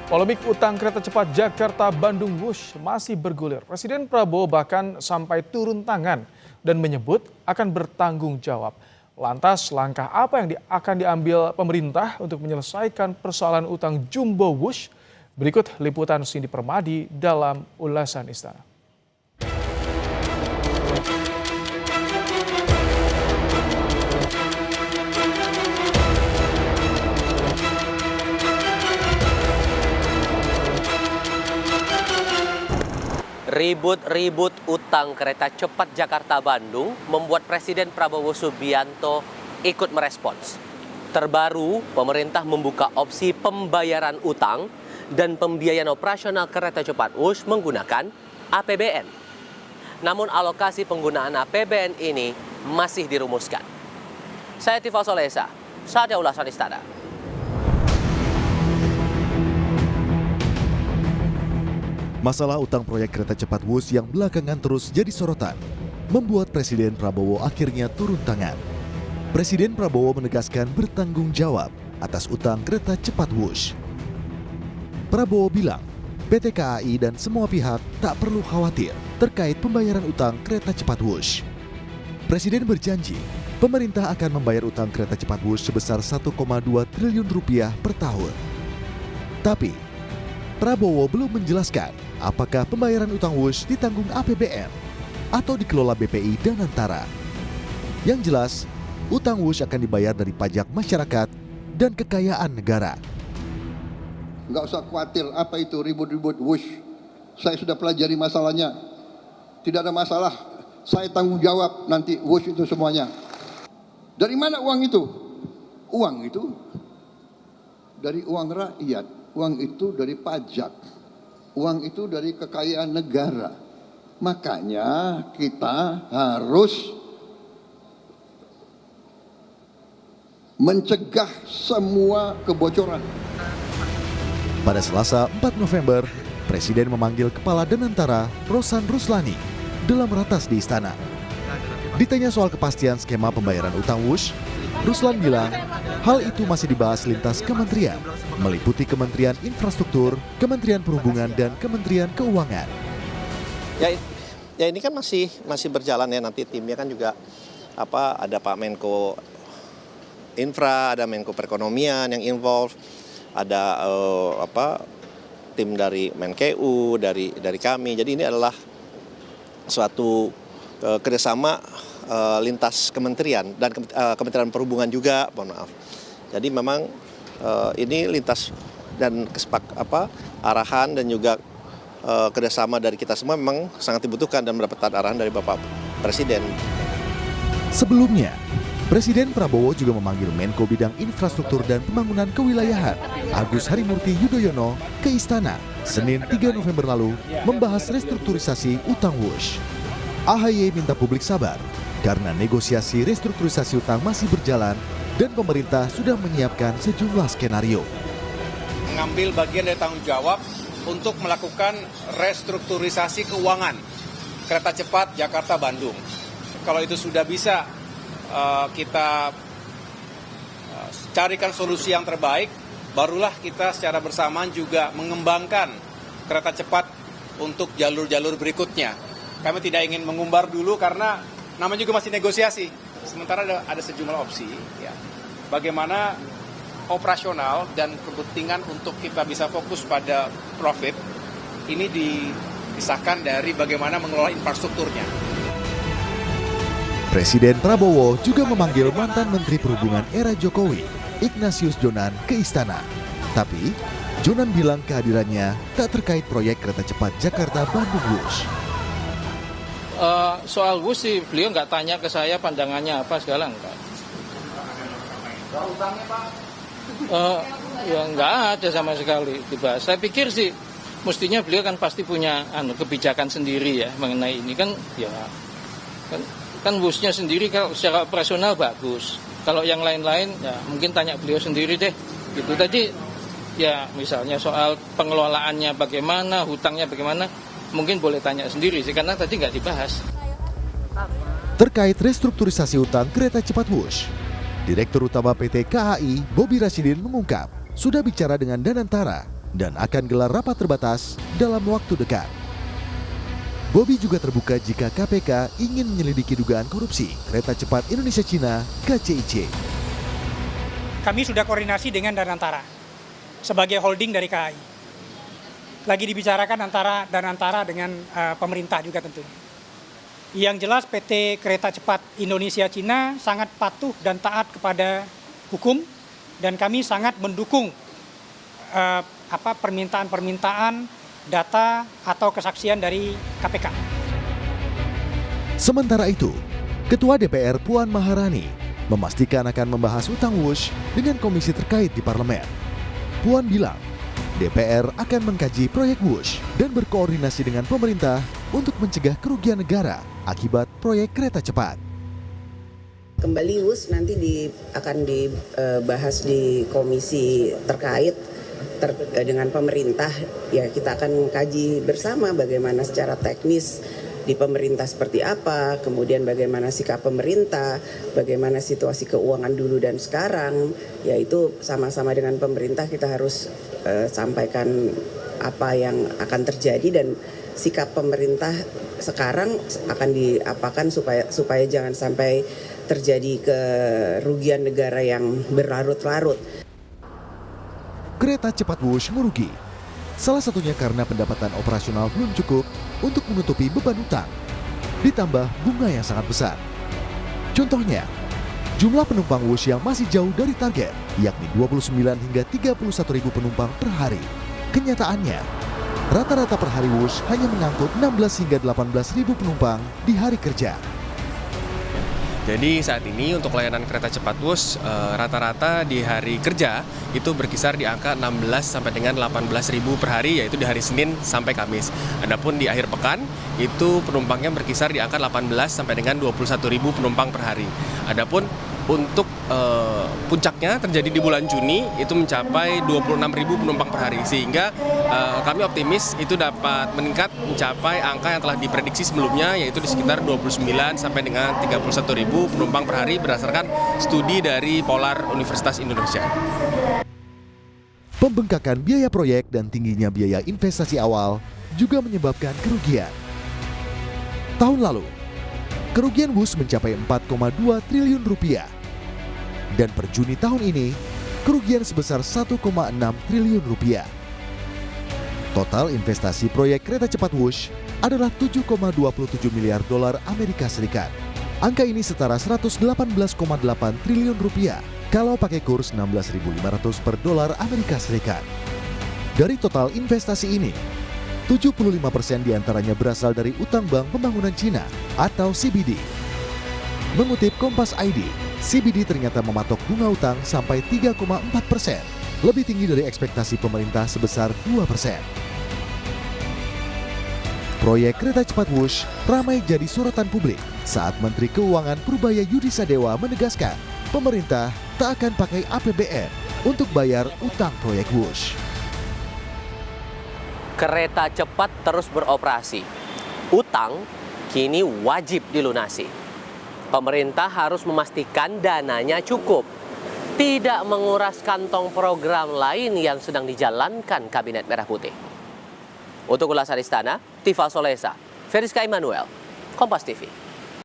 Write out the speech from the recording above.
Polemik utang kereta cepat Jakarta-Bandung Wush masih bergulir. Presiden Prabowo bahkan sampai turun tangan dan menyebut akan bertanggung jawab. Lantas langkah apa yang akan diambil pemerintah untuk menyelesaikan persoalan utang jumbo Wush? Berikut liputan Cindy Permadi dalam ulasan Istana. Ribut-ribut utang kereta cepat Jakarta-Bandung membuat Presiden Prabowo Subianto ikut merespons. Terbaru, pemerintah membuka opsi pembayaran utang dan pembiayaan operasional kereta cepat Wush menggunakan APBN. Namun alokasi penggunaan APBN ini masih dirumuskan. Saya Tifal Solesa, saatnya ulasan Istana. Masalah utang proyek kereta cepat Wush yang belakangan terus jadi sorotan membuat Presiden Prabowo akhirnya turun tangan. Presiden Prabowo menegaskan bertanggung jawab atas utang kereta cepat Wush. Prabowo bilang PT KAI dan semua pihak tak perlu khawatir terkait pembayaran utang kereta cepat Wush. Presiden berjanji pemerintah akan membayar utang kereta cepat Wush sebesar 1,2 triliun rupiah per tahun. Tapi Prabowo belum menjelaskan apakah pembayaran utang Wush ditanggung APBN atau dikelola BPI dan Antara. Yang jelas, utang Wush akan dibayar dari pajak masyarakat dan kekayaan negara. Nggak usah khawatir apa itu ribut-ribut Wush. Saya sudah pelajari masalahnya. Tidak ada masalah. Saya tanggung jawab nanti Wush itu semuanya. Dari mana uang itu? Uang itu dari uang rakyat. Uang itu dari pajak, uang itu dari kekayaan negara. Makanya kita harus mencegah semua kebocoran. Pada Selasa 4 November, Presiden memanggil Kepala Danantara Rosan Ruslani dalam ratas di Istana. Ditanya soal kepastian skema pembayaran utang Wush, Ruslan bilang hal itu masih dibahas lintas kementerian, meliputi Kementerian Infrastruktur, Kementerian Perhubungan, dan Kementerian Keuangan. Ya ini kan masih berjalan ya, nanti timnya kan juga ada Pak Menko Infra, ada Menko Perekonomian yang involve, ada tim dari Menkeu, dari kami. Jadi ini adalah suatu kerjasama lintas kementerian dan Kementerian Perhubungan juga, mohon maaf. Jadi memang ini lintas dan arahan dan juga kerjasama dari kita semua memang sangat dibutuhkan dan mendapatkan arahan dari Bapak Presiden. Sebelumnya, Presiden Prabowo juga memanggil Menko Bidang Infrastruktur dan Pembangunan Kewilayahan, Agus Harimurti Yudhoyono, ke Istana Senin 3 November lalu membahas restrukturisasi utang Wush. AHY minta publik sabar karena negosiasi restrukturisasi utang masih berjalan dan pemerintah sudah menyiapkan sejumlah skenario. Mengambil bagian dari tanggung jawab untuk melakukan restrukturisasi keuangan kereta cepat Jakarta-Bandung. Kalau itu sudah bisa kita carikan solusi yang terbaik, barulah kita secara bersamaan juga mengembangkan kereta cepat untuk jalur-jalur berikutnya. Kami tidak ingin mengumbar dulu karena namanya juga masih negosiasi. Sementara ada sejumlah opsi, ya. Bagaimana operasional dan kepentingan untuk kita bisa fokus pada profit ini dipisahkan dari bagaimana mengelola infrastrukturnya. Presiden Prabowo juga memanggil mantan Menteri Perhubungan era Jokowi, Ignatius Jonan, ke Istana. Tapi, Jonan bilang kehadirannya tak terkait proyek kereta cepat Jakarta-Bandung Wush. Soal Wush sih beliau nggak tanya ke saya pandangannya apa segala enggak. Ya nggak ada sama sekali dibahas. Saya pikir sih mestinya beliau kan pasti punya kebijakan sendiri ya mengenai ini kan ya kan Wush-nya sendiri kalau secara operasional bagus. Kalau yang lain-lain ya mungkin tanya beliau sendiri deh. Gitu tadi ya misalnya soal pengelolaannya bagaimana, hutangnya bagaimana. Mungkin boleh tanya sendiri sih, karena tadi nggak dibahas. Terkait restrukturisasi utang kereta cepat Wush, Direktur Utama PT KAI, Bobi Rasidin mengungkap, sudah bicara dengan Danantara dan akan gelar rapat terbatas dalam waktu dekat. Bobi juga terbuka jika KPK ingin menyelidiki dugaan korupsi kereta cepat Indonesia-Cina KCIC. Kami sudah koordinasi dengan Danantara sebagai holding dari KAI. Lagi dibicarakan antara Danantara dengan pemerintah juga tentunya. Yang jelas PT Kereta Cepat Indonesia-Cina sangat patuh dan taat kepada hukum dan kami sangat mendukung permintaan-permintaan data atau kesaksian dari KPK. Sementara itu, Ketua DPR Puan Maharani memastikan akan membahas utang Wush dengan komisi terkait di parlemen. Puan bilang, DPR akan mengkaji proyek Wush dan berkoordinasi dengan pemerintah untuk mencegah kerugian negara akibat proyek kereta cepat. Kembali Wush nanti akan dibahas di komisi terkait dengan pemerintah. Ya, kita akan kaji bersama bagaimana secara teknis di pemerintah seperti apa, kemudian bagaimana sikap pemerintah, bagaimana situasi keuangan dulu dan sekarang, yaitu sama-sama dengan pemerintah kita harus sampaikan apa yang akan terjadi dan sikap pemerintah sekarang akan diapakan supaya jangan sampai terjadi kerugian negara yang berlarut-larut. Kereta cepat Wush merugi. Salah satunya karena pendapatan operasional belum cukup untuk menutupi beban utang, ditambah bunga yang sangat besar. Contohnya, jumlah penumpang Wush yang masih jauh dari target, yakni 29 hingga 31 ribu penumpang per hari. Kenyataannya, rata-rata per hari Wush hanya mengangkut 16 hingga 18 ribu penumpang di hari kerja. Jadi saat ini untuk layanan kereta cepat Wush rata-rata di hari kerja itu berkisar di angka 16 sampai dengan 18.000 per hari, yaitu di hari Senin sampai Kamis. Adapun di akhir pekan itu penumpangnya berkisar di angka 18 sampai dengan 21.000 penumpang per hari. Adapun untuk puncaknya terjadi di bulan Juni itu mencapai 26.000 penumpang per hari, sehingga kami optimis itu dapat meningkat mencapai angka yang telah diprediksi sebelumnya, yaitu di sekitar 29 sampai dengan 31.000 penumpang per hari berdasarkan studi dari Polar Universitas Indonesia. Pembengkakan biaya proyek dan tingginya biaya investasi awal juga menyebabkan kerugian. Tahun lalu, kerugian Wush mencapai 4,2 triliun rupiah. Dan per Juni tahun ini, kerugian sebesar 1,6 triliun rupiah. Total investasi proyek kereta cepat Wush adalah 7,27 miliar dolar Amerika Serikat. Angka ini setara 118,8 triliun rupiah kalau pakai kurs 16.500 per dolar Amerika Serikat. Dari total investasi ini, 75% diantaranya berasal dari utang Bank Pembangunan Cina atau CBD. Mengutip Kompas ID, CBD ternyata mematok bunga utang sampai 3,4%, lebih tinggi dari ekspektasi pemerintah sebesar 2%. Proyek kereta cepat Wush ramai jadi sorotan publik saat Menteri Keuangan Purbaya Yudi Sadewa menegaskan pemerintah tak akan pakai APBN untuk bayar utang proyek Wush. Kereta cepat terus beroperasi. Utang kini wajib dilunasi. Pemerintah harus memastikan dananya cukup, tidak menguras kantong program lain yang sedang dijalankan Kabinet Merah Putih. Untuk ulasan Istana, Tifa Solesa, Feriska Immanuel, Kompas TV.